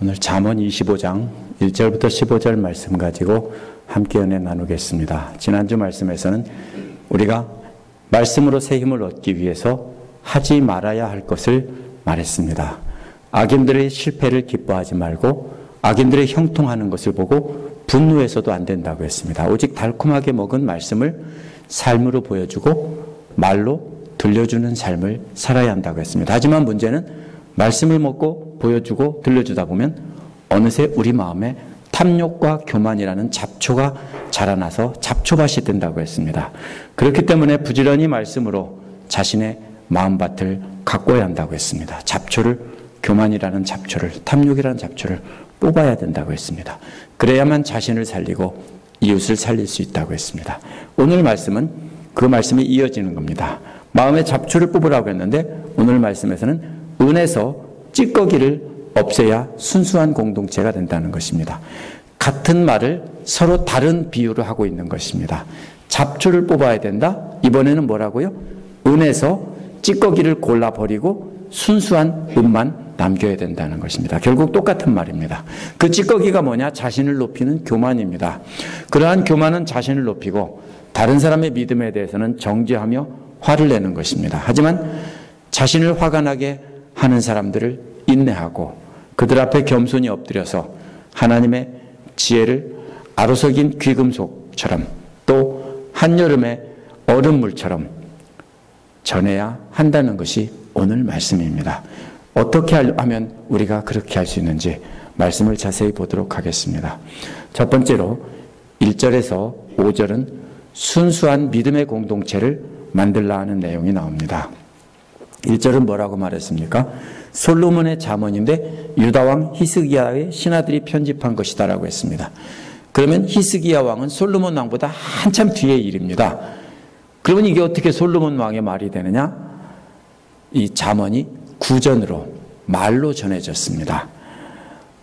오늘 잠언 25장 1절부터 15절 말씀 가지고 함께 은혜 나누겠습니다. 지난주 말씀에서는 우리가 말씀으로 새 힘을 얻기 위해서 하지 말아야 할 것을 말했습니다. 악인들의 실패를 기뻐하지 말고 악인들의 형통하는 것을 보고 분노해서도 안 된다고 했습니다. 오직 달콤하게 먹은 말씀을 삶으로 보여주고 말로 들려주는 삶을 살아야 한다고 했습니다. 하지만 문제는 말씀을 먹고 보여주고 들려주다 보면 어느새 우리 마음에 탐욕과 교만이라는 잡초가 자라나서 잡초밭이 된다고 했습니다. 그렇기 때문에 부지런히 말씀으로 자신의 마음밭을 가꿔야 한다고 했습니다. 잡초를, 교만이라는 잡초를, 탐욕이라는 잡초를 뽑아야 된다고 했습니다. 그래야만 자신을 살리고 이웃을 살릴 수 있다고 했습니다. 오늘 말씀은 그 말씀이 이어지는 겁니다. 마음의 잡초를 뽑으라고 했는데 오늘 말씀에서는 은에서 찌꺼기를 없애야 순수한 공동체가 된다는 것입니다. 같은 말을 서로 다른 비유로 하고 있는 것입니다. 잡초를 뽑아야 된다? 이번에는 뭐라고요? 은에서 찌꺼기를 골라버리고 순수한 은만 남겨야 된다는 것입니다. 결국 똑같은 말입니다. 그 찌꺼기가 뭐냐? 자신을 높이는 교만입니다. 그러한 교만은 자신을 높이고 다른 사람의 믿음에 대해서는 정죄하며 화를 내는 것입니다. 하지만 자신을 화가 나게 하는 사람들을 인내하고 그들 앞에 겸손히 엎드려서 하나님의 지혜를 아로석인 귀금속처럼 또 한여름의 얼음물처럼 전해야 한다는 것이 오늘 말씀입니다. 어떻게 하면 우리가 그렇게 할 수 있는지 말씀을 자세히 보도록 하겠습니다. 첫 번째로 1절에서 5절은 순수한 믿음의 공동체를 만들라 하는 내용이 나옵니다. 1절은 뭐라고 말했습니까? 솔로몬의 잠언인데 유다왕 히스기야의 신하들이 편집한 것이다라고 했습니다. 그러면 히스기야 왕은 솔로몬 왕보다 한참 뒤의 일입니다. 그러면 이게 어떻게 솔로몬 왕의 말이 되느냐? 이 잠언이 구전으로 말로 전해졌습니다.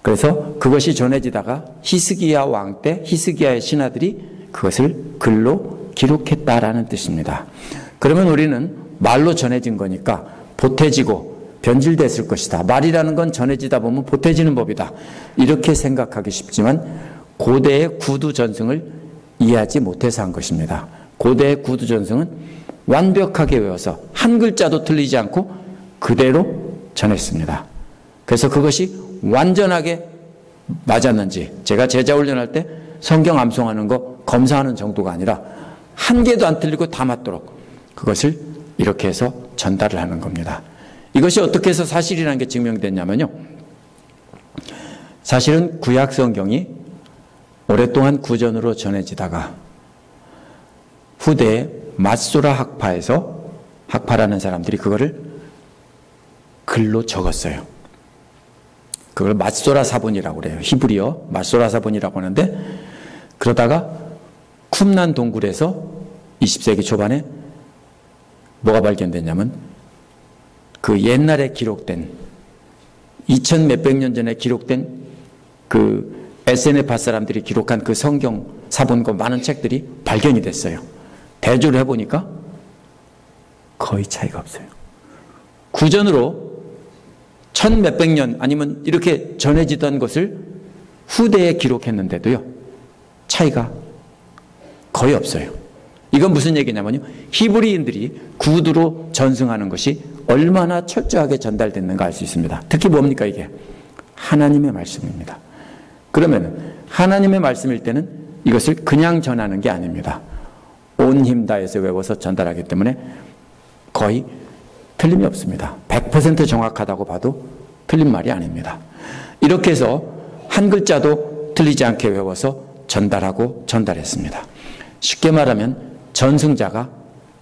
그래서 그것이 전해지다가 히스기야 왕 때 히스기야의 신하들이 그것을 글로 기록했다라는 뜻입니다. 그러면 우리는 말로 전해진 거니까 보태지고 변질됐을 것이다. 말이라는 건 전해지다 보면 보태지는 법이다. 이렇게 생각하기 쉽지만 고대의 구두 전승을 이해하지 못해서 한 것입니다. 고대의 구두 전승은 완벽하게 외워서 한 글자도 틀리지 않고 그대로 전했습니다. 그래서 그것이 완전하게 맞았는지 제가 제자 훈련할 때 성경 암송하는 거 검사하는 정도가 아니라 한 개도 안 틀리고 다 맞도록 그것을 이렇게 해서 전달을 하는 겁니다. 이것이 어떻게 해서 사실이라는 게 증명됐냐면요. 사실은 구약 성경이 오랫동안 구전으로 전해지다가 후대에 맛소라 학파라는 사람들이 그거를 글로 적었어요. 그걸 맛소라 사본이라고 그래요. 히브리어 맛소라 사본이라고 하는데 그러다가 쿰란 동굴에서 20세기 초반에 뭐가 발견됐냐면 그 옛날에 기록된 2000 몇백 년 전에 기록된 그 에세네파 사람들이 기록한 그 성경 사본과 많은 책들이 발견이 됐어요. 대조를 해보니까 거의 차이가 없어요. 구전으로 1000 몇백 년 아니면 이렇게 전해지던 것을 후대에 기록했는데도요 차이가 거의 없어요. 이건 무슨 얘기냐면요. 히브리인들이 구두로 전승하는 것이 얼마나 철저하게 전달됐는가 알 수 있습니다. 특히 뭡니까 이게? 하나님의 말씀입니다. 그러면 하나님의 말씀일 때는 이것을 그냥 전하는 게 아닙니다. 온 힘 다해서 외워서 전달하기 때문에 거의 틀림이 없습니다. 100% 정확하다고 봐도 틀린 말이 아닙니다. 이렇게 해서 한 글자도 틀리지 않게 외워서 전달하고 전달했습니다. 쉽게 말하면 전승자가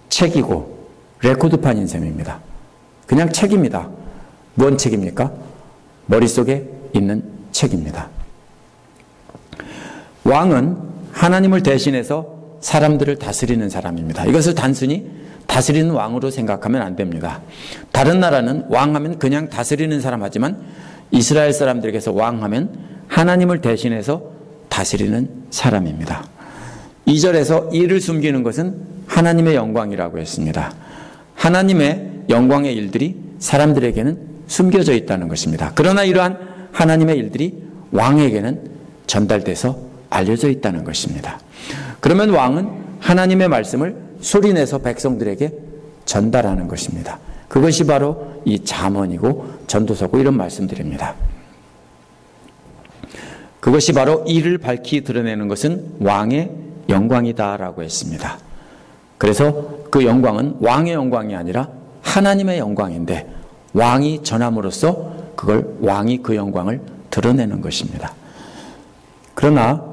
책이고 레코드판인 셈입니다. 그냥 책입니다. 뭔 책입니까? 머릿속에 있는 책입니다. 왕은 하나님을 대신해서 사람들을 다스리는 사람입니다. 이것을 단순히 다스리는 왕으로 생각하면 안 됩니다. 다른 나라는 왕하면 그냥 다스리는 사람 하지만 이스라엘 사람들에게서 왕하면 하나님을 대신해서 다스리는 사람입니다. 2절에서 이를 숨기는 것은 하나님의 영광이라고 했습니다. 하나님의 영광의 일들이 사람들에게는 숨겨져 있다는 것입니다. 그러나 이러한 하나님의 일들이 왕에게는 전달돼서 알려져 있다는 것입니다. 그러면 왕은 하나님의 말씀을 소리내서 백성들에게 전달하는 것입니다. 그것이 바로 이 잠언이고 전도서고 이런 말씀들입니다. 그것이 바로 이를 밝히 드러내는 것은 왕의 영광이다라고 했습니다. 그래서 그 영광은 왕의 영광이 아니라 하나님의 영광인데 왕이 전함으로써 그걸 왕이 그 영광을 드러내는 것입니다. 그러나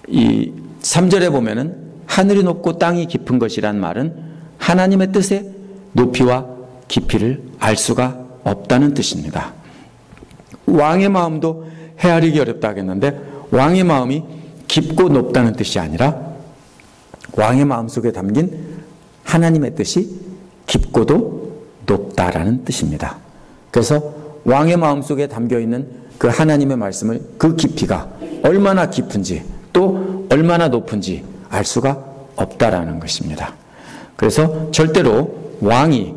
이 3절에 보면은 하늘이 높고 땅이 깊은 것이란 말은 하나님의 뜻의 높이와 깊이를 알 수가 없다는 뜻입니다. 왕의 마음도 헤아리기 어렵다 하겠는데 왕의 마음이 깊고 높다는 뜻이 아니라 왕의 마음속에 담긴 하나님의 뜻이 깊고도 높다라는 뜻입니다. 그래서 왕의 마음속에 담겨있는 그 하나님의 말씀을 그 깊이가 얼마나 깊은지 또 얼마나 높은지 알 수가 없다라는 것입니다. 그래서 절대로 왕이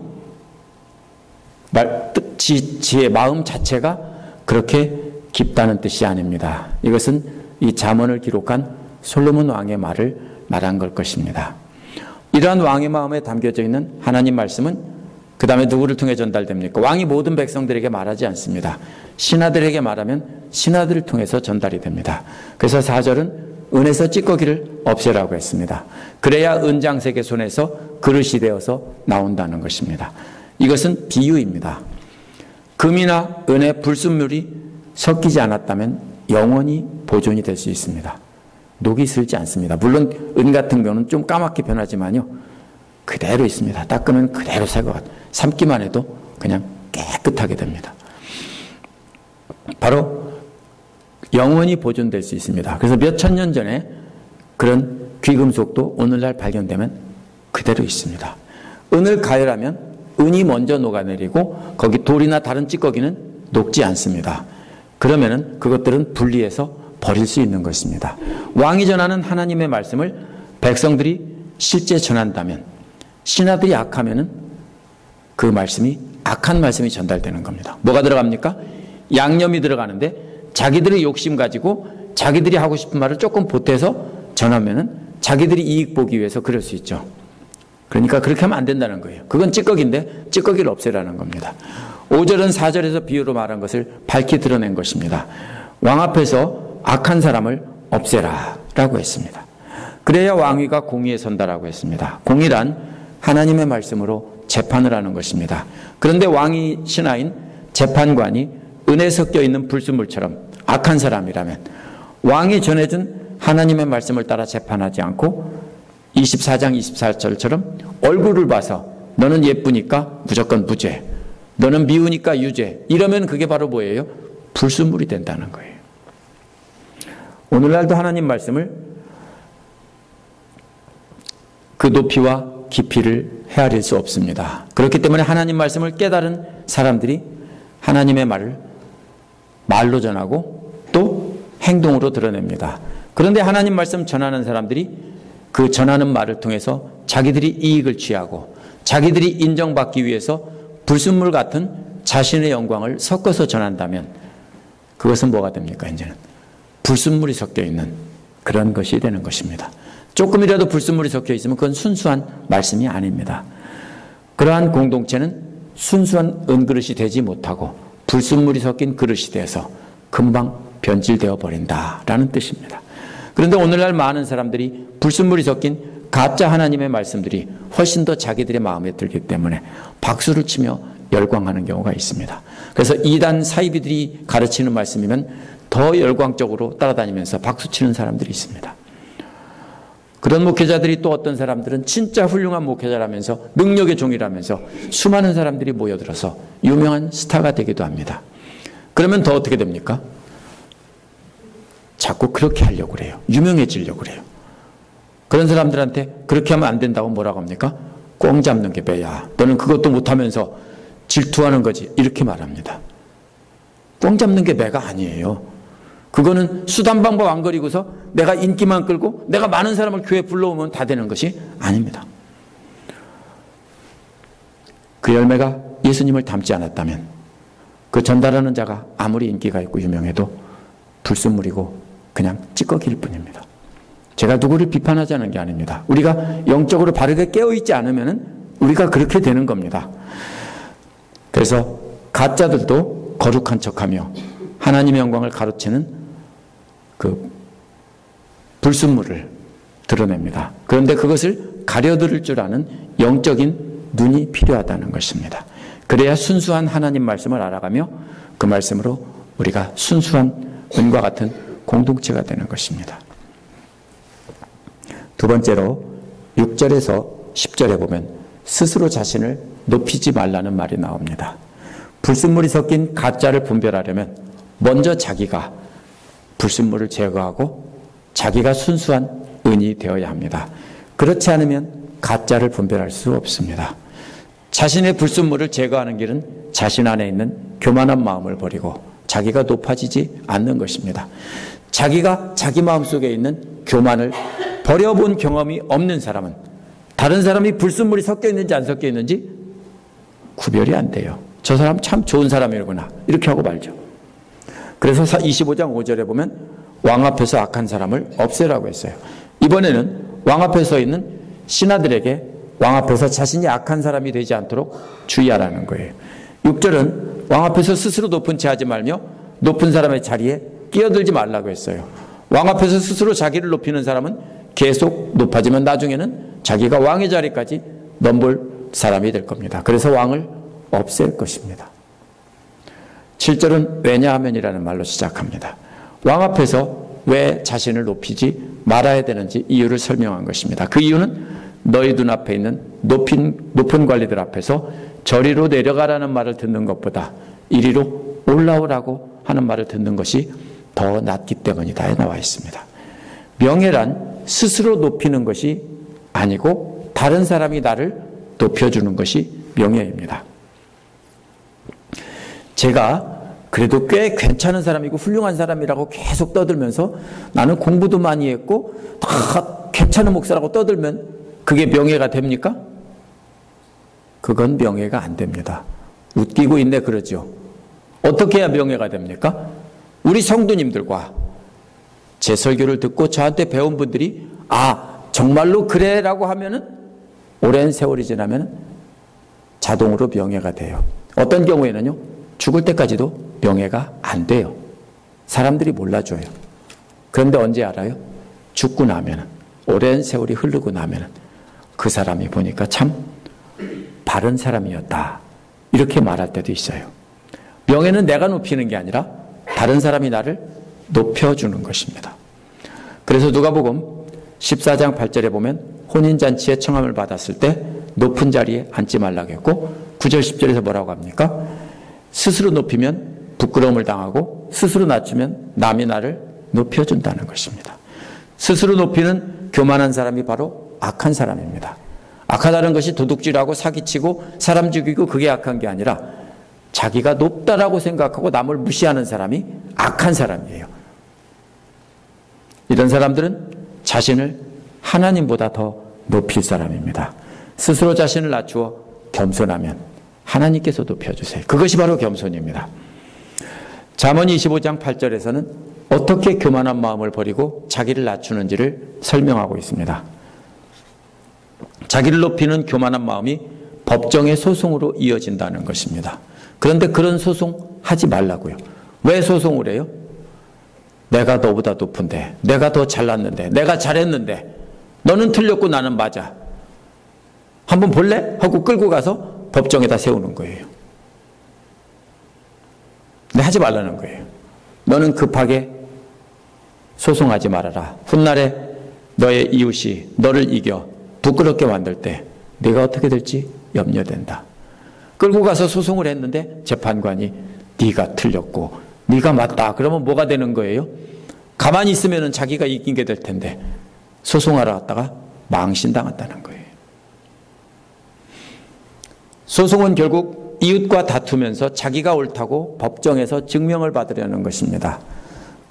지의 마음 자체가 그렇게 깊다는 뜻이 아닙니다. 이것은 이 잠언을 기록한 솔로몬 왕의 말을 말한 걸 것입니다. 이러한 왕의 마음에 담겨져 있는 하나님 말씀은 그 다음에 누구를 통해 전달됩니까? 왕이 모든 백성들에게 말하지 않습니다. 신하들에게 말하면 신하들을 통해서 전달이 됩니다. 그래서 4절은 은에서 찌꺼기를 없애라고 했습니다. 그래야 은장색의 손에서 그릇이 되어서 나온다는 것입니다. 이것은 비유입니다. 금이나 은에 불순물이 섞이지 않았다면 영원히 보존이 될 수 있습니다. 녹이 슬지 않습니다. 물론 은 같은 경우는 좀 까맣게 변하지만요, 그대로 있습니다. 닦으면 그대로 새 것 같아요. 삶기만 해도 그냥 깨끗하게 됩니다. 바로 영원히 보존될 수 있습니다. 그래서 몇 천 년 전에 그런 귀금속도 오늘날 발견되면 그대로 있습니다. 은을 가열하면 은이 먼저 녹아내리고 거기 돌이나 다른 찌꺼기는 녹지 않습니다. 그러면은 그것들은 분리해서 버릴 수 있는 것입니다. 왕이 전하는 하나님의 말씀을 백성들이 실제 전한다면 신하들이 악하면은 그 말씀이 악한 말씀이 전달되는 겁니다. 뭐가 들어갑니까? 양념이 들어가는데 자기들의 욕심 가지고 자기들이 하고 싶은 말을 조금 보태서 전하면은 자기들이 이익 보기 위해서 그럴 수 있죠. 그러니까 그렇게 하면 안 된다는 거예요. 그건 찌꺼기인데 찌꺼기를 없애라는 겁니다. 5절은 4절에서 비유로 말한 것을 밝히 드러낸 것입니다. 왕 앞에서 악한 사람을 없애라 라고 했습니다. 그래야 왕위가 공의에 선다라고 했습니다. 공의란 하나님의 말씀으로 재판을 하는 것입니다. 그런데 왕이 신하인 재판관이 은에 섞여 있는 불순물처럼 악한 사람이라면 왕이 전해준 하나님의 말씀을 따라 재판하지 않고 24장 24절처럼 얼굴을 봐서 너는 예쁘니까 무조건 무죄, 너는 미우니까 유죄, 이러면 그게 바로 뭐예요? 불순물이 된다는 거예요. 오늘날도 하나님 말씀을 그 높이와 깊이를 헤아릴 수 없습니다. 그렇기 때문에 하나님 말씀을 깨달은 사람들이 하나님의 말을 말로 전하고 또 행동으로 드러냅니다. 그런데 하나님 말씀 전하는 사람들이 그 전하는 말을 통해서 자기들이 이익을 취하고 자기들이 인정받기 위해서 불순물 같은 자신의 영광을 섞어서 전한다면 그것은 뭐가 됩니까? 이제는 불순물이 섞여 있는 그런 것이 되는 것입니다. 조금이라도 불순물이 섞여 있으면 그건 순수한 말씀이 아닙니다. 그러한 공동체는 순수한 은그릇이 되지 못하고 불순물이 섞인 그릇이 되어서 금방 변질되어 버린다라는 뜻입니다. 그런데 오늘날 많은 사람들이 불순물이 섞인 가짜 하나님의 말씀들이 훨씬 더 자기들의 마음에 들기 때문에 박수를 치며 열광하는 경우가 있습니다. 그래서 이단 사이비들이 가르치는 말씀이면 더 열광적으로 따라다니면서 박수치는 사람들이 있습니다. 그런 목회자들이 또 어떤 사람들은 진짜 훌륭한 목회자라면서 능력의 종이라면서 수많은 사람들이 모여들어서 유명한 스타가 되기도 합니다. 그러면 더 어떻게 됩니까? 자꾸 그렇게 하려고 그래요. 유명해지려고 그래요. 그런 사람들한테 그렇게 하면 안 된다고 뭐라고 합니까? 꽁 잡는 게 배야. 너는 그것도 못하면서 질투하는 거지. 이렇게 말합니다. 꽁 잡는 게 배가 아니에요. 그거는 수단방법 안 거리고서 내가 인기만 끌고 내가 많은 사람을 교회에 불러오면 다 되는 것이 아닙니다. 그 열매가 예수님을 닮지 않았다면 그 전달하는 자가 아무리 인기가 있고 유명해도 불순물이고 그냥 찌꺼기일 뿐입니다. 제가 누구를 비판하자는 게 아닙니다. 우리가 영적으로 바르게 깨어있지 않으면 우리가 그렇게 되는 겁니다. 그래서 가짜들도 거룩한 척하며 하나님의 영광을 가로채는 그 불순물을 드러냅니다. 그런데 그것을 가려들을 줄 아는 영적인 눈이 필요하다는 것입니다. 그래야 순수한 하나님 말씀을 알아가며 그 말씀으로 우리가 순수한 은과 같은 공동체가 되는 것입니다. 두 번째로 6절에서 10절에 보면 스스로 자신을 높이지 말라는 말이 나옵니다. 불순물이 섞인 가짜를 분별하려면 먼저 자기가 불순물을 제거하고 자기가 순수한 은이 되어야 합니다. 그렇지 않으면 가짜를 분별할 수 없습니다. 자신의 불순물을 제거하는 길은 자신 안에 있는 교만한 마음을 버리고 자기가 높아지지 않는 것입니다. 자기가 자기 마음속에 있는 교만을 버려본 경험이 없는 사람은 다른 사람이 불순물이 섞여 있는지 안 섞여 있는지 구별이 안 돼요. 저 사람 참 좋은 사람이구나 이렇게 하고 말죠. 그래서 25장 5절에 보면 왕 앞에서 악한 사람을 없애라고 했어요. 이번에는 왕 앞에 서 있는 신하들에게 왕 앞에서 자신이 악한 사람이 되지 않도록 주의하라는 거예요. 6절은 왕 앞에서 스스로 높은 채 하지 말며 높은 사람의 자리에 끼어들지 말라고 했어요. 왕 앞에서 스스로 자기를 높이는 사람은 계속 높아지면 나중에는 자기가 왕의 자리까지 넘볼 사람이 될 겁니다. 그래서 왕을 없앨 것입니다. 7절은 왜냐하면이라는 말로 시작합니다. 왕 앞에서 왜 자신을 높이지 말아야 되는지 이유를 설명한 것입니다. 그 이유는 너희 눈앞에 있는 높은 관리들 앞에서 저리로 내려가라는 말을 듣는 것보다 이리로 올라오라고 하는 말을 듣는 것이 더 낫기 때문이다에 나와 있습니다. 명예란 스스로 높이는 것이 아니고 다른 사람이 나를 높여주는 것이 명예입니다. 제가 그래도 꽤 괜찮은 사람이고 훌륭한 사람이라고 계속 떠들면서 나는 공부도 많이 했고 다 괜찮은 목사라고 떠들면 그게 명예가 됩니까? 그건 명예가 안 됩니다. 웃기고 있네 그러죠. 어떻게 해야 명예가 됩니까? 우리 성도님들과 제 설교를 듣고 저한테 배운 분들이 정말로 그래 라고 하면은 오랜 세월이 지나면 자동으로 명예가 돼요. 어떤 경우에는요 죽을 때까지도 명예가 안 돼요. 사람들이 몰라줘요. 그런데 언제 알아요? 죽고 나면은 오랜 세월이 흐르고 나면은 그 사람이 보니까 참 바른 사람이었다 이렇게 말할 때도 있어요. 명예는 내가 높이는 게 아니라 다른 사람이 나를 높여주는 것입니다. 그래서 누가복음 14장 8절에 보면 혼인잔치에 청함을 받았을 때 높은 자리에 앉지 말라고 했고 9절 10절에서 뭐라고 합니까? 스스로 높이면 부끄러움을 당하고 스스로 낮추면 남이 나를 높여준다는 것입니다. 스스로 높이는 교만한 사람이 바로 악한 사람입니다. 악하다는 것이 도둑질하고 사기치고 사람 죽이고 그게 악한 게 아니라 자기가 높다라고 생각하고 남을 무시하는 사람이 악한 사람이에요. 이런 사람들은 자신을 하나님보다 더 높일 사람입니다. 스스로 자신을 낮추어 겸손하면 하나님께서 높여주세요. 그것이 바로 겸손입니다. 잠언 25장 8절에서는 어떻게 교만한 마음을 버리고 자기를 낮추는지를 설명하고 있습니다. 자기를 높이는 교만한 마음이 법정의 소송으로 이어진다는 것입니다. 그런데 그런 소송 하지 말라고요. 왜 소송을 해요? 내가 너보다 높은데, 내가 더 잘났는데, 내가 잘했는데 너는 틀렸고 나는 맞아. 한번 볼래? 하고 끌고 가서 법정에다 세우는 거예요. 근데 하지 말라는 거예요. 너는 급하게 소송하지 말아라. 훗날에 너의 이웃이 너를 이겨 부끄럽게 만들 때 네가 어떻게 될지 염려된다. 끌고 가서 소송을 했는데 재판관이 네가 틀렸고 네가 맞다. 그러면 뭐가 되는 거예요? 가만히 있으면 자기가 이기게 될 텐데 소송하러 갔다가 망신당한다는 거예요. 소송은 결국 이웃과 다투면서 자기가 옳다고 법정에서 증명을 받으려는 것입니다.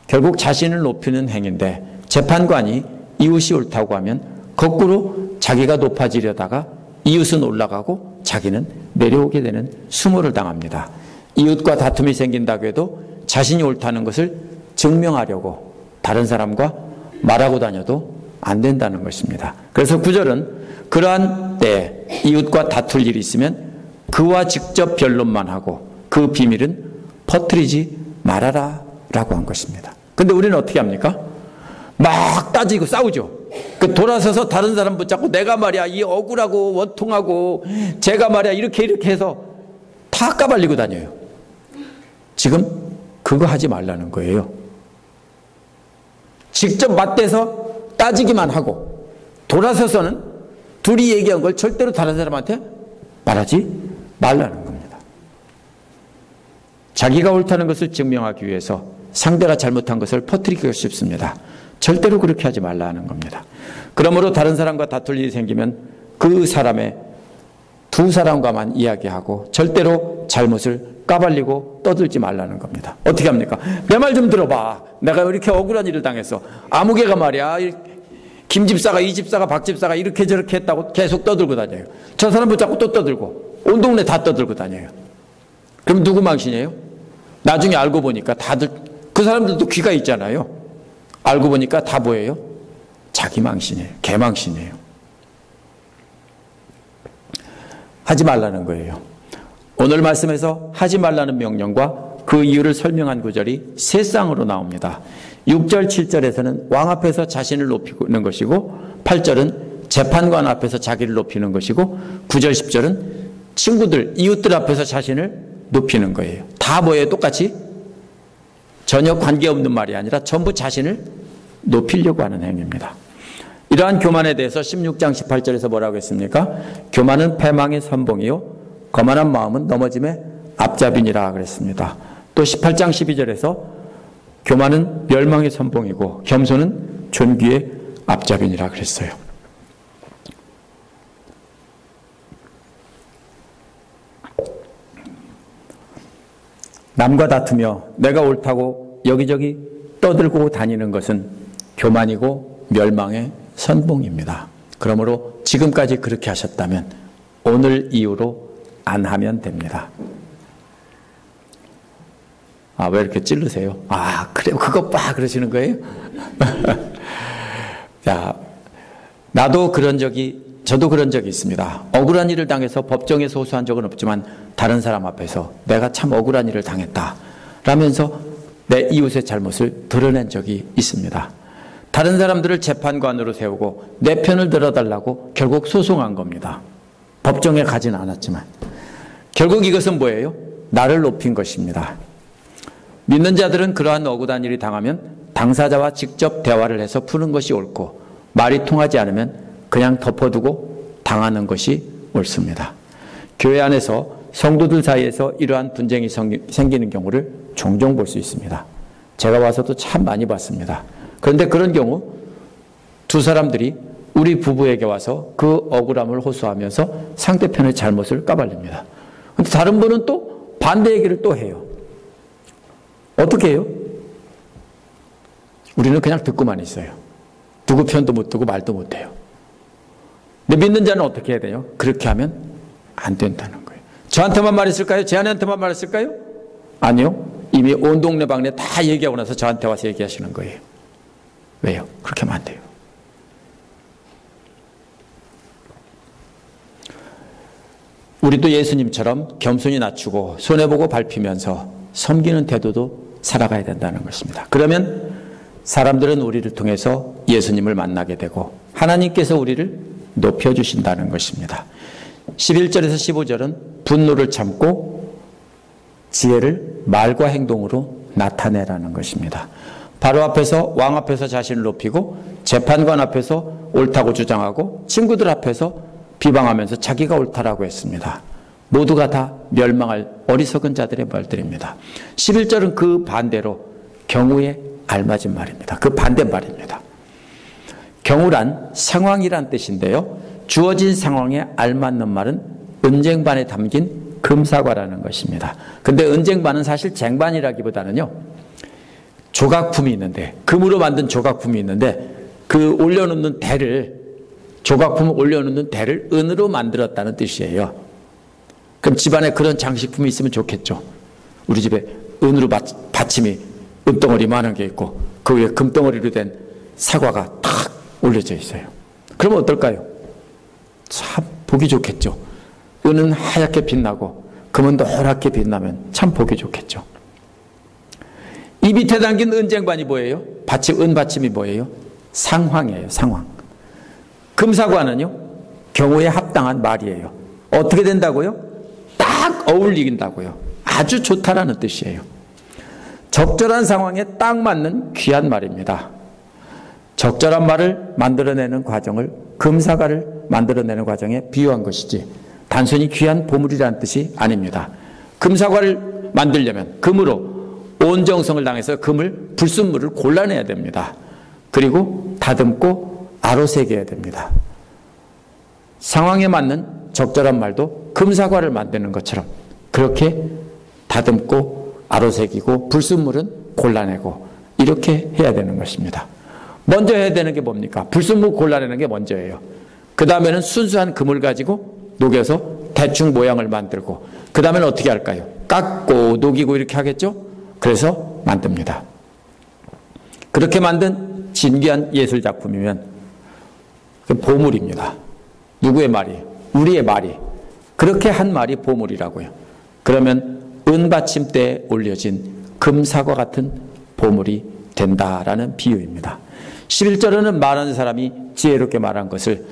결국 자신을 높이는 행위인데 재판관이 이웃이 옳다고 하면 거꾸로 자기가 높아지려다가 이웃은 올라가고 자기는 내려오게 되는 수모를 당합니다. 이웃과 다툼이 생긴다고 해도 자신이 옳다는 것을 증명하려고 다른 사람과 말하고 다녀도 안 된다는 것입니다. 그래서 9절은 그러한 때에 이웃과 다툴 일이 있으면 그와 직접 변론만 하고 그 비밀은 퍼뜨리지 말아라 라고 한 것입니다. 근데 우리는 어떻게 합니까? 막 따지고 싸우죠. 돌아서서 다른 사람 붙잡고 내가 말이야 이 억울하고 원통하고 제가 말이야 이렇게 해서 다 까발리고 다녀요. 지금 그거 하지 말라는 거예요. 직접 맞대서 따지기만 하고 돌아서서는 둘이 얘기한 걸 절대로 다른 사람한테 말하지 말라는 겁니다. 자기가 옳다는 것을 증명하기 위해서 상대가 잘못한 것을 퍼뜨리기가 쉽습니다. 절대로 그렇게 하지 말라는 겁니다. 그러므로 다른 사람과 다툴 일이 생기면 그 사람의 두 사람과만 이야기하고 절대로 잘못을 까발리고 떠들지 말라는 겁니다. 어떻게 합니까? 내 말 좀 들어봐. 내가 이렇게 억울한 일을 당했어. 아무개가 말이야 김 집사가 이 집사가 박 집사가 이렇게 저렇게 했다고 계속 떠들고 다녀요. 저 사람 붙잡고 또 떠들고 온 동네 다 떠들고 다녀요. 그럼 누구 망신이에요? 나중에 알고 보니까 다들 그 사람들도 귀가 있잖아요. 알고 보니까 다 뭐예요? 자기 망신이에요. 개망신이에요. 하지 말라는 거예요. 오늘 말씀에서 하지 말라는 명령과 그 이유를 설명한 구절이 세 쌍으로 나옵니다. 6절, 7절에서는 왕 앞에서 자신을 높이는 것이고 8절은 재판관 앞에서 자기를 높이는 것이고 9절, 10절은 친구들, 이웃들 앞에서 자신을 높이는 거예요. 다 뭐예요? 똑같이 전혀 관계없는 말이 아니라 전부 자신을 높이려고 하는 행위입니다. 이러한 교만에 대해서 16장 18절에서 뭐라고 했습니까? 교만은 패망의 선봉이요 거만한 마음은 넘어짐의 앞잡이니라 그랬습니다. 또 18장 12절에서 교만은 멸망의 선봉이고 겸손은 존귀의 앞잡이니라 그랬어요. 남과 다투며 내가 옳다고 여기저기 떠들고 다니는 것은 교만이고 멸망의 선봉입니다. 그러므로 지금까지 그렇게 하셨다면 오늘 이후로 안 하면 됩니다. 아, 왜 이렇게 찌르세요? 아, 그래요? 그것 봐! 그러시는 거예요? 자, 저도 그런 적이 있습니다. 억울한 일을 당해서 법정에서 호소한 적은 없지만 다른 사람 앞에서 내가 참 억울한 일을 당했다 라면서 내 이웃의 잘못을 드러낸 적이 있습니다. 다른 사람들을 재판관으로 세우고 내 편을 들어달라고 결국 소송한 겁니다. 법정에 가진 않았지만 결국 이것은 뭐예요? 나를 높인 것입니다. 믿는 자들은 그러한 억울한 일이 당하면 당사자와 직접 대화를 해서 푸는 것이 옳고 말이 통하지 않으면 그냥 덮어두고 당하는 것이 옳습니다. 교회 안에서 성도들 사이에서 이러한 분쟁이 생기는 경우를 종종 볼 수 있습니다. 제가 와서도 참 많이 봤습니다. 그런데 그런 경우 두 사람들이 우리 부부에게 와서 그 억울함을 호소하면서 상대편의 잘못을 까발립니다. 근데 다른 분은 또 반대 얘기를 또 해요. 어떻게 해요? 우리는 그냥 듣고만 있어요. 누구 편도 못 듣고 말도 못 해요. 근데 믿는 자는 어떻게 해야 돼요? 그렇게 하면 안 된다는 거예요. 저한테만 말했을까요? 제 아내한테만 말했을까요? 아니요. 이미 온 동네 방네 다 얘기하고 나서 저한테 와서 얘기하시는 거예요. 왜요? 그렇게 하면 안 돼요. 우리도 예수님처럼 겸손히 낮추고 손해보고 밟히면서 섬기는 태도도 살아가야 된다는 것입니다. 그러면 사람들은 우리를 통해서 예수님을 만나게 되고 하나님께서 우리를 높여주신다는 것입니다. 11절에서 15절은 분노를 참고 지혜를 말과 행동으로 나타내라는 것입니다. 바로 앞에서 왕 앞에서 자신을 높이고 재판관 앞에서 옳다고 주장하고 친구들 앞에서 비방하면서 자기가 옳다라고 했습니다. 모두가 다 멸망할 어리석은 자들의 말들입니다. 11절은 그 반대로 경우에 알맞은 말입니다. 그 반대말입니다. 경우란 상황이란 뜻인데요. 주어진 상황에 알맞는 말은 은쟁반에 담긴 금사과라는 것입니다. 근데 은쟁반은 사실 쟁반이라기보다는요. 조각품이 있는데 금으로 만든 조각품이 있는데 그 올려놓는 대를 조각품을 올려놓는 대를 은으로 만들었다는 뜻이에요. 그럼 집안에 그런 장식품이 있으면 좋겠죠. 우리 집에 은으로 받침이 은덩어리 많은 게 있고 그 위에 금덩어리로 된 사과가 탁 올려져 있어요. 그러면 어떨까요? 참 보기 좋겠죠. 은은 하얗게 빛나고 금은 노랗게 빛나면 참 보기 좋겠죠. 이 밑에 담긴 은쟁반이 뭐예요? 은 받침이 뭐예요? 상황이에요. 상황. 금사과는요, 경우에 합당한 말이에요. 어떻게 된다고요? 딱 어울린다고요. 아주 좋다라는 뜻이에요. 적절한 상황에 딱 맞는 귀한 말입니다. 적절한 말을 만들어내는 과정을 금사과를 만들어내는 과정에 비유한 것이지 단순히 귀한 보물이라는 뜻이 아닙니다. 금사과를 만들려면 금으로 온 정성을 당해서 불순물을 골라내야 됩니다. 그리고 다듬고 아로새겨야 됩니다. 상황에 맞는 적절한 말도 금사과를 만드는 것처럼 그렇게 다듬고 아로새기고 불순물은 골라내고 이렇게 해야 되는 것입니다. 먼저 해야 되는 게 뭡니까? 불순물 골라내는 게 먼저예요. 그 다음에는 순수한 금을 가지고 녹여서 대충 모양을 만들고 그 다음에는 어떻게 할까요? 깎고 녹이고 이렇게 하겠죠? 그래서 만듭니다. 그렇게 만든 진귀한 예술작품이면 보물입니다. 누구의 말이? 우리의 말이. 그렇게 한 말이 보물이라고요. 그러면 은받침대에 올려진 금사과 같은 보물이 된다라는 비유입니다. 11절에는 말하는 사람이 지혜롭게 말한 것을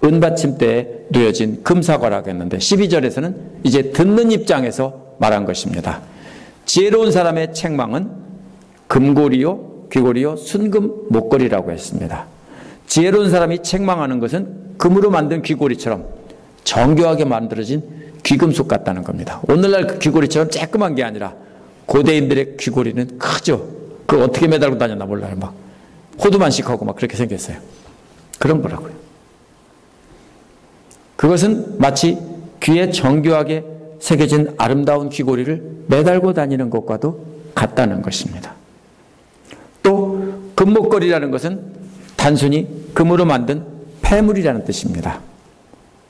은받침대에 놓여진 금사과라고 했는데 12절에서는 이제 듣는 입장에서 말한 것입니다. 지혜로운 사람의 책망은 금고리요, 귀고리요, 순금 목걸이라고 했습니다. 지혜로운 사람이 책망하는 것은 금으로 만든 귀고리처럼 정교하게 만들어진 귀금속 같다는 겁니다. 오늘날 그 귀고리처럼 쬐끄만 게 아니라 고대인들의 귀고리는 크죠. 그걸 어떻게 매달고 다녔나 몰라요. 막 호두만식하고 막 그렇게 생겼어요. 그런 거라고요. 그것은 마치 귀에 정교하게 새겨진 아름다운 귀고리를 매달고 다니는 것과도 같다는 것입니다. 또 금목걸이라는 것은 단순히 금으로 만든 폐물이라는 뜻입니다.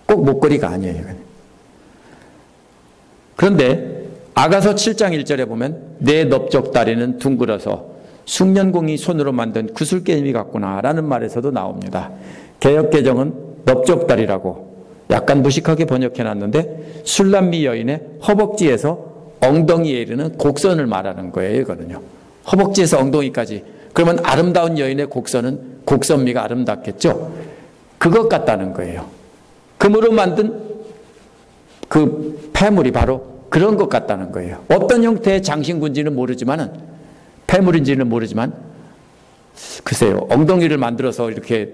꼭 목걸이가 아니에요. 그런데 아가서 7장 1절에 보면 내 넓적다리는 둥글어서 숭년공이 손으로 만든 구슬게임이 같구나 라는 말에서도 나옵니다. 개역개정은 넓적다리라고 약간 무식하게 번역해놨는데 술람미 여인의 허벅지에서 엉덩이에 이르는 곡선을 말하는 거예요. 이거는요. 허벅지에서 엉덩이까지. 그러면 아름다운 여인의 곡선은 곡선미가 아름답겠죠. 그것 같다는 거예요. 금으로 만든 그 폐물이 바로 그런 것 같다는 거예요. 어떤 형태의 장신구인지는 모르지만은 폐물인지는 모르지만 글쎄요. 엉덩이를 만들어서 이렇게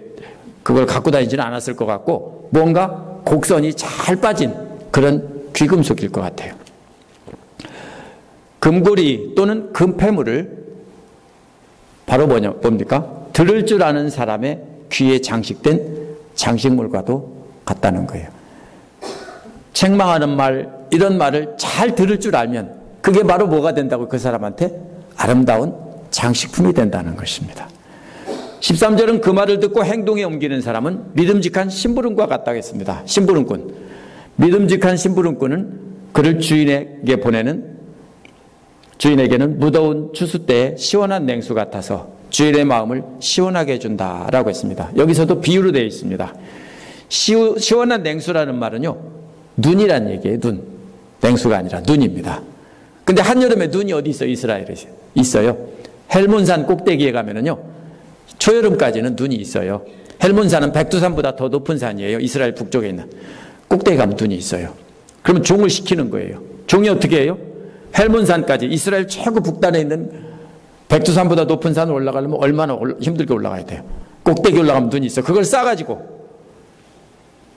그걸 갖고 다니지는 않았을 것 같고 뭔가 곡선이 잘 빠진 그런 귀금속일 것 같아요. 금고리 또는 금폐물을 바로 뭡니까? 들을 줄 아는 사람의 귀에 장식된 장식물과도 같다는 거예요. 책망하는 말, 이런 말을 잘 들을 줄 알면 그게 바로 뭐가 된다고 그 사람한테 아름다운 장식품이 된다는 것입니다. 13절은 그 말을 듣고 행동에 옮기는 사람은 믿음직한 심부름과 같다고 했습니다. 심부름꾼. 믿음직한 심부름꾼은 그를 주인에게는 무더운 추수 때에 시원한 냉수 같아서 주인의 마음을 시원하게 해준다라고 했습니다. 여기서도 비유로 되어 있습니다. 시원한 냉수라는 말은요, 눈이란 얘기예요. 눈. 냉수가 아니라 눈입니다. 근데 한여름에 눈이 어디 있어요? 이스라엘에 있어요. 헬몬산 꼭대기에 가면은요, 초여름까지는 눈이 있어요. 헬몬산은 백두산보다 더 높은 산이에요. 이스라엘 북쪽에 있는. 꼭대기 가면 눈이 있어요. 그러면 종을 시키는 거예요. 종이 어떻게 해요? 헬몬산까지 이스라엘 최고 북단에 있는 백두산보다 높은 산을 올라가려면 얼마나 힘들게 올라가야 돼요. 꼭대기 올라가면 눈이 있어요. 그걸 싸가지고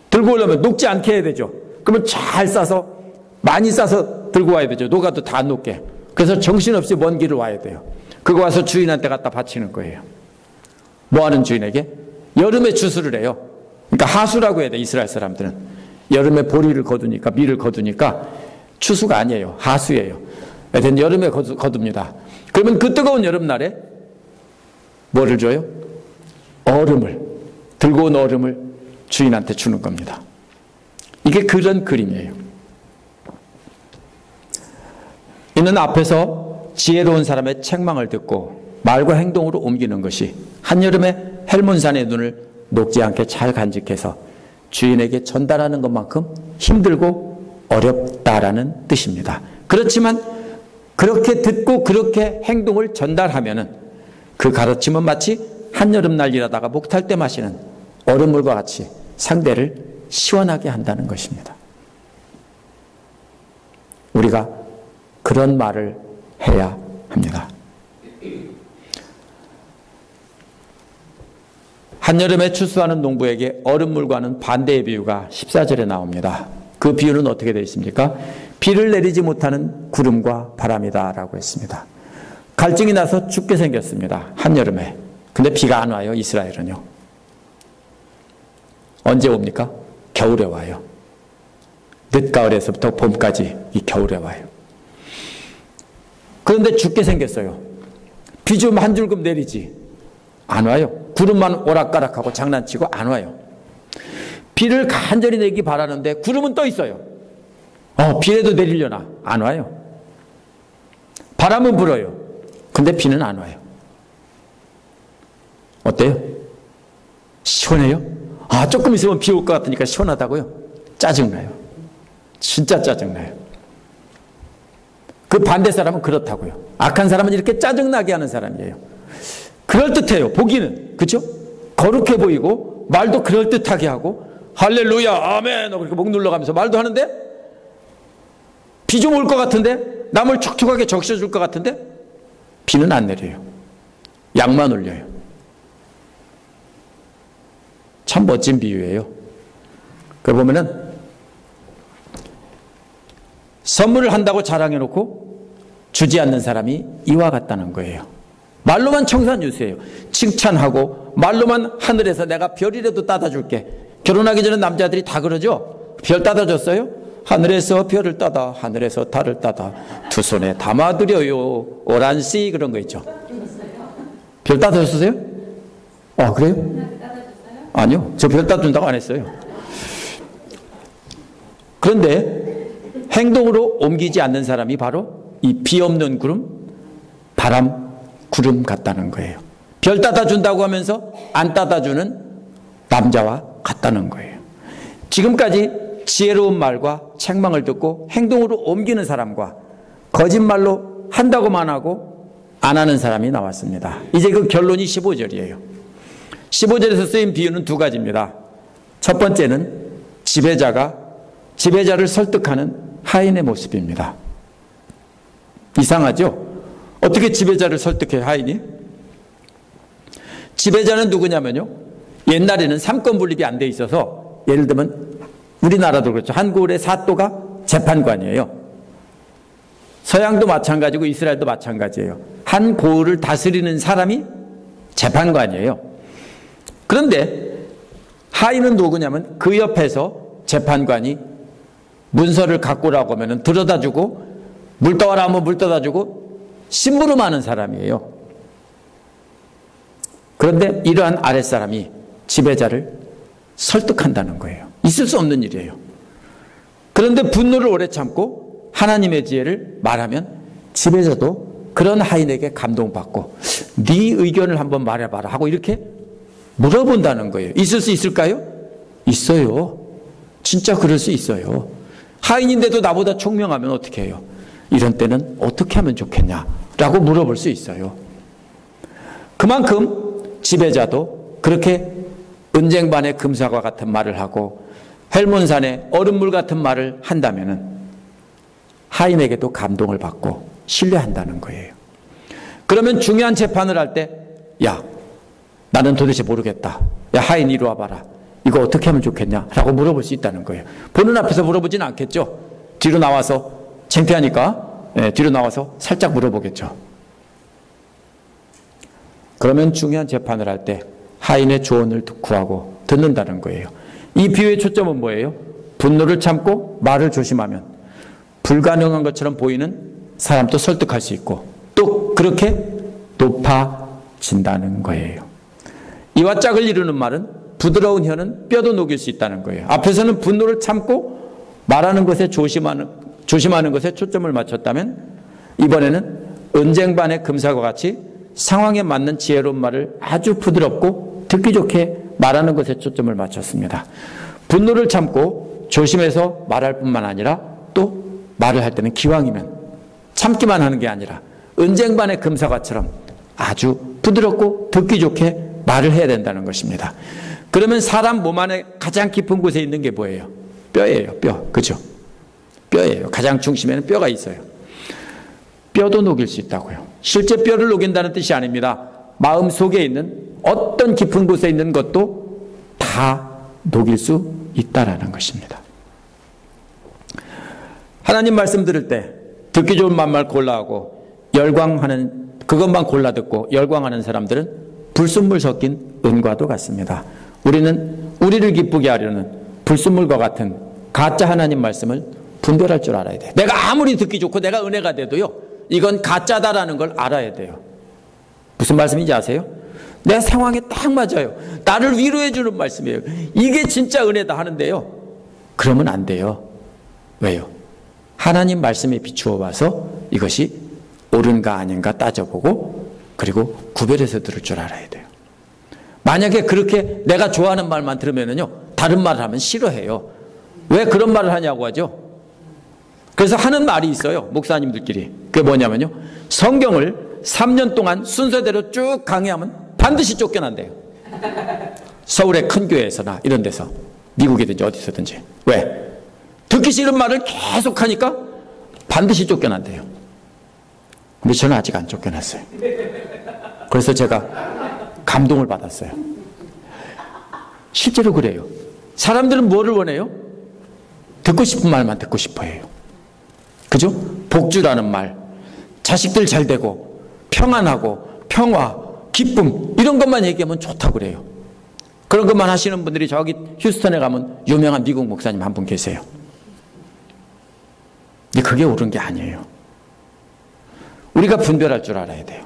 들고 오려면 녹지 않게 해야 되죠. 그러면 잘 싸서 많이 싸서 들고 와야 되죠. 녹아도 다 안 녹게. 그래서 정신없이 먼 길을 와야 돼요. 그거 와서 주인한테 갖다 바치는 거예요. 뭐하는 주인에게? 여름에 추수를 해요. 그러니까 하수라고 해야 돼. 이스라엘 사람들은 여름에 보리를 거두니까 밀을 거두니까 추수가 아니에요. 하수예요. 하여튼 여름에 거둡니다. 그러면 그 뜨거운 여름날에 뭐를 줘요? 얼음을, 들고 온 얼음을 주인한테 주는 겁니다. 이게 그런 그림이에요. 이는 하는 앞에서 지혜로운 사람의 책망을 듣고 말과 행동으로 옮기는 것이 한여름에 헬몬산의 눈을 녹지 않게 잘 간직해서 주인에게 전달하는 것만큼 힘들고 어렵다라는 뜻입니다. 그렇지만 그렇게 듣고 그렇게 행동을 전달하면은 그 가르침은 마치 한여름날 일하다가 목탈 때 마시는 얼음물과 같이 상대를 시원하게 한다는 것입니다. 우리가 그런 말을 해야 합니다. 한여름에 추수하는 농부에게 얼음물과는 반대의 비유가 14절에 나옵니다. 그 비유는 어떻게 되어 있습니까? 비를 내리지 못하는 구름과 바람이다 라고 했습니다. 갈증이 나서 죽게 생겼습니다. 한여름에. 근데 비가 안 와요. 이스라엘은요. 언제 옵니까? 겨울에 와요. 늦가을에서부터 봄까지 이 겨울에 와요. 그런데 죽게 생겼어요. 비 좀 한 줄금 내리지. 안 와요. 구름만 오락가락하고 장난치고 안 와요. 비를 간절히 내기 바라는데 구름은 떠 있어요. 비라도 내리려나? 안 와요. 바람은 불어요. 근데 비는 안 와요. 어때요? 시원해요? 조금 있으면 비 올 것 같으니까 시원하다고요? 짜증나요. 진짜 짜증나요. 그 반대 사람은 그렇다고요. 악한 사람은 이렇게 짜증나게 하는 사람이에요. 그럴듯해요. 보기는. 그렇죠? 거룩해 보이고 말도 그럴듯하게 하고 할렐루야 아멘 그렇게 목 눌러가면서 말도 하는데 비 좀 올 것 같은데 남을 촉촉하게 적셔줄 것 같은데 비는 안 내려요. 약만 올려요. 참 멋진 비유예요. 그 보면은 선물을 한다고 자랑해놓고 주지 않는 사람이 이와 같다는 거예요. 말로만 청산유수예요. 칭찬하고 말로만 하늘에서 내가 별이라도 따다 줄게. 결혼하기 전에 남자들이 다 그러죠. 별 따다 줬어요? 하늘에서 별을 따다 하늘에서 달을 따다 두 손에 담아드려요. 오란씨 그런 거 있죠. 별 따다 줬어요? 그래요? 아니요. 저 별 따다 준다고 안 했어요. 그런데 행동으로 옮기지 않는 사람이 바로 이 비 없는 구름, 바람, 구름 같다는 거예요. 별 따다 준다고 하면서 안 따다 주는 남자와 같다는 거예요. 지금까지 지혜로운 말과 책망을 듣고 행동으로 옮기는 사람과 거짓말로 한다고만 하고 안 하는 사람이 나왔습니다. 이제 그 결론이 15절이에요. 15절에서 쓰인 비유는 두 가지입니다. 첫 번째는 지배자가 지배자를 설득하는 하인의 모습입니다. 이상하죠? 어떻게 지배자를 설득해 하인이? 지배자는 누구냐면요. 옛날에는 삼권분립이 안 돼 있어서 예를 들면 우리나라도 그렇죠. 한국의 사또가 재판관이에요. 서양도 마찬가지고 이스라엘도 마찬가지예요. 한 고을을 다스리는 사람이 재판관이에요. 그런데 하인은 누구냐면 그 옆에서 재판관이 문서를 갖고 오라고 하면 들여다주고 물 떠와라 하면 물 떠다주고 심부름하는 사람이에요. 그런데 이러한 아랫사람이 지배자를 설득한다는 거예요. 있을 수 없는 일이에요. 그런데 분노를 오래 참고 하나님의 지혜를 말하면 지배자도 그런 하인에게 감동받고 네 의견을 한번 말해봐라 하고 이렇게 물어본다는 거예요. 있을 수 있을까요? 있어요. 진짜 그럴 수 있어요. 하인인데도 나보다 총명하면 어떻게 해요? 이런 때는 어떻게 하면 좋겠냐라고 물어볼 수 있어요. 그만큼 지배자도 그렇게 은쟁반의 금사과 같은 말을 하고 헬몬산의 얼음물 같은 말을 한다면은 하인에게도 감동을 받고 신뢰한다는 거예요. 그러면 중요한 재판을 할 때 야, 나는 도대체 모르겠다. 야, 하인 이리 와봐라. 이거 어떻게 하면 좋겠냐? 라고 물어볼 수 있다는 거예요. 보는 앞에서 물어보지는 않겠죠. 뒤로 나와서 창피하니까 뒤로 나와서 살짝 물어보겠죠. 그러면 중요한 재판을 할 때 하인의 조언을 구하고 듣는다는 거예요. 이 비유의 초점은 뭐예요? 분노를 참고 말을 조심하면 불가능한 것처럼 보이는 사람도 설득할 수 있고 또 그렇게 높아진다는 거예요. 이와 짝을 이루는 말은 부드러운 혀는 뼈도 녹일 수 있다는 거예요. 앞에서는 분노를 참고 말하는 것에 조심하는 것에 초점을 맞췄다면 이번에는 은쟁반의 금사와 같이 상황에 맞는 지혜로운 말을 아주 부드럽고 듣기 좋게 말하는 것에 초점을 맞췄습니다. 분노를 참고 조심해서 말할 뿐만 아니라 또 말을 할 때는 기왕이면 참기만 하는 게 아니라 은쟁반의 금사과처럼 아주 부드럽고 듣기 좋게 말을 해야 된다는 것입니다. 그러면 사람 몸 안에 가장 깊은 곳에 있는 게 뭐예요? 뼈예요. 뼈. 그죠? 뼈예요. 가장 중심에는 뼈가 있어요. 뼈도 녹일 수 있다고요. 실제 뼈를 녹인다는 뜻이 아닙니다. 마음 속에 있는 어떤 깊은 곳에 있는 것도 다 녹일 수 있다라는 것입니다. 하나님 말씀 들을 때 듣기 좋은 말만 골라하고 열광하는 그것만 골라 듣고 열광하는 사람들은 불순물 섞인 은과도 같습니다. 우리는 우리를 기쁘게 하려는 불순물과 같은 가짜 하나님 말씀을 분별할 줄 알아야 돼요. 내가 아무리 듣기 좋고 내가 은혜가 돼도요, 이건 가짜다라는 걸 알아야 돼요. 무슨 말씀인지 아세요? 내 상황에 딱 맞아요. 나를 위로해 주는 말씀이에요. 이게 진짜 은혜다 하는데요, 그러면 안 돼요. 왜요? 하나님 말씀에 비추어 봐서 이것이 옳은가 아닌가 따져보고 그리고 구별해서 들을 줄 알아야 돼요. 만약에 그렇게 내가 좋아하는 말만 들으면요, 다른 말을 하면 싫어해요. 왜 그런 말을 하냐고 하죠. 그래서 하는 말이 있어요, 목사님들끼리. 그게 뭐냐면요, 성경을 3년 동안 순서대로 쭉 강의하면 반드시 쫓겨난대요. 서울의 큰 교회에서나 이런 데서, 미국이든지 어디서든지. 왜? 듣기 싫은 말을 계속 하니까 반드시 쫓겨난대요. 근데 저는 아직 안 쫓겨났어요. 그래서 제가 감동을 받았어요. 실제로 그래요. 사람들은 뭐를 원해요? 듣고 싶은 말만 듣고 싶어 해요. 그죠? 복주라는 말, 자식들 잘 되고 평안하고 평화, 기쁨, 이런 것만 얘기하면 좋다고 그래요. 그런 것만 하시는 분들이 저기 휴스턴에 가면 유명한 미국 목사님 한 분 계세요. 근데 그게 옳은 게 아니에요. 우리가 분별할 줄 알아야 돼요.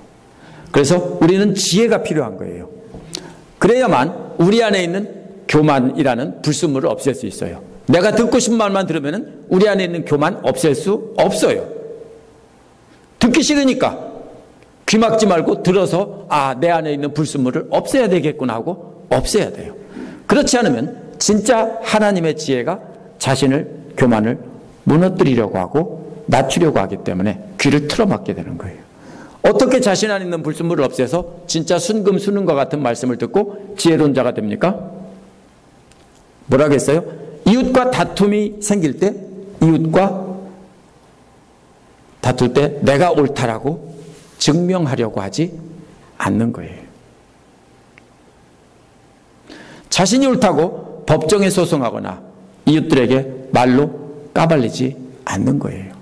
그래서 우리는 지혜가 필요한 거예요. 그래야만 우리 안에 있는 교만이라는 불순물을 없앨 수 있어요. 내가 듣고 싶은 말만 들으면 우리 안에 있는 교만 없앨 수 없어요. 듣기 싫으니까 귀 막지 말고 들어서 내 안에 있는 불순물을 없애야 되겠구나 하고 없애야 돼요. 그렇지 않으면 진짜 하나님의 지혜가 자신을, 교만을 무너뜨리려고 하고 낮추려고 하기 때문에 귀를 틀어막게 되는 거예요. 어떻게 자신 안에 있는 불순물을 없애서 진짜 순금순은과 같은 말씀을 듣고 지혜로운 자가 됩니까? 뭐라겠어요? 이웃과 다툼이 생길 때, 이웃과 다툴 때 내가 옳다라고 증명하려고 하지 않는 거예요. 자신이 옳다고 법정에 소송하거나 이웃들에게 말로 까발리지 않는 거예요.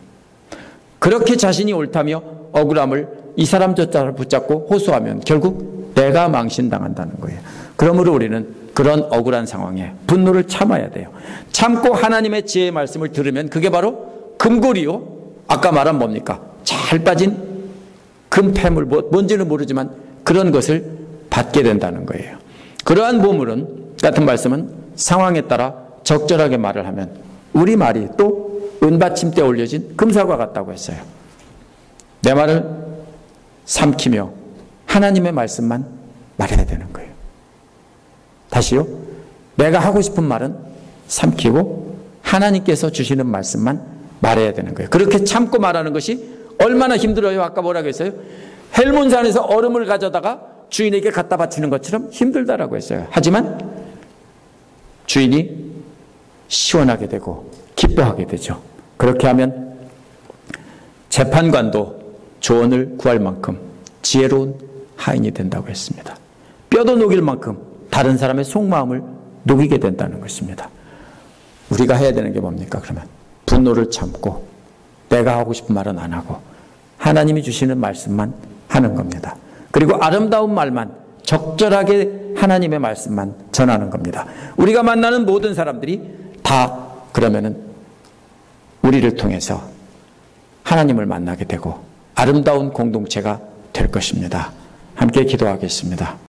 그렇게 자신이 옳다며 억울함을 이 사람 저 사람을 붙잡고 호소하면 결국 내가 망신당한다는 거예요. 그러므로 우리는 그런 억울한 상황에 분노를 참아야 돼요. 참고 하나님의 지혜의 말씀을 들으면 그게 바로 금고리요, 아까 말한 뭡니까? 잘 빠진 금폐물, 뭔지는 모르지만 그런 것을 받게 된다는 거예요. 그러한 보물은, 같은 말씀은 상황에 따라 적절하게 말을 하면 우리 말이 또 은받침대에 올려진 금사과 같다고 했어요. 내 말을 삼키며 하나님의 말씀만 말해야 되는 거예요. 다시요. 내가 하고 싶은 말은 삼키고 하나님께서 주시는 말씀만 말해야 되는 거예요. 그렇게 참고 말하는 것이 얼마나 힘들어요. 아까 뭐라고 했어요? 헬몬산에서 얼음을 가져다가 주인에게 갖다 바치는 것처럼 힘들다라고 했어요. 하지만 주인이 시원하게 되고 기뻐하게 되죠. 그렇게 하면 재판관도 조언을 구할 만큼 지혜로운 하인이 된다고 했습니다. 뼈도 녹일 만큼 다른 사람의 속마음을 녹이게 된다는 것입니다. 우리가 해야 되는 게 뭡니까? 그러면 분노를 참고 내가 하고 싶은 말은 안 하고 하나님이 주시는 말씀만 하는 겁니다. 그리고 아름다운 말만, 적절하게 하나님의 말씀만 전하는 겁니다. 우리가 만나는 모든 사람들이 다 그러면은 우리를 통해서 하나님을 만나게 되고 아름다운 공동체가 될 것입니다. 함께 기도하겠습니다.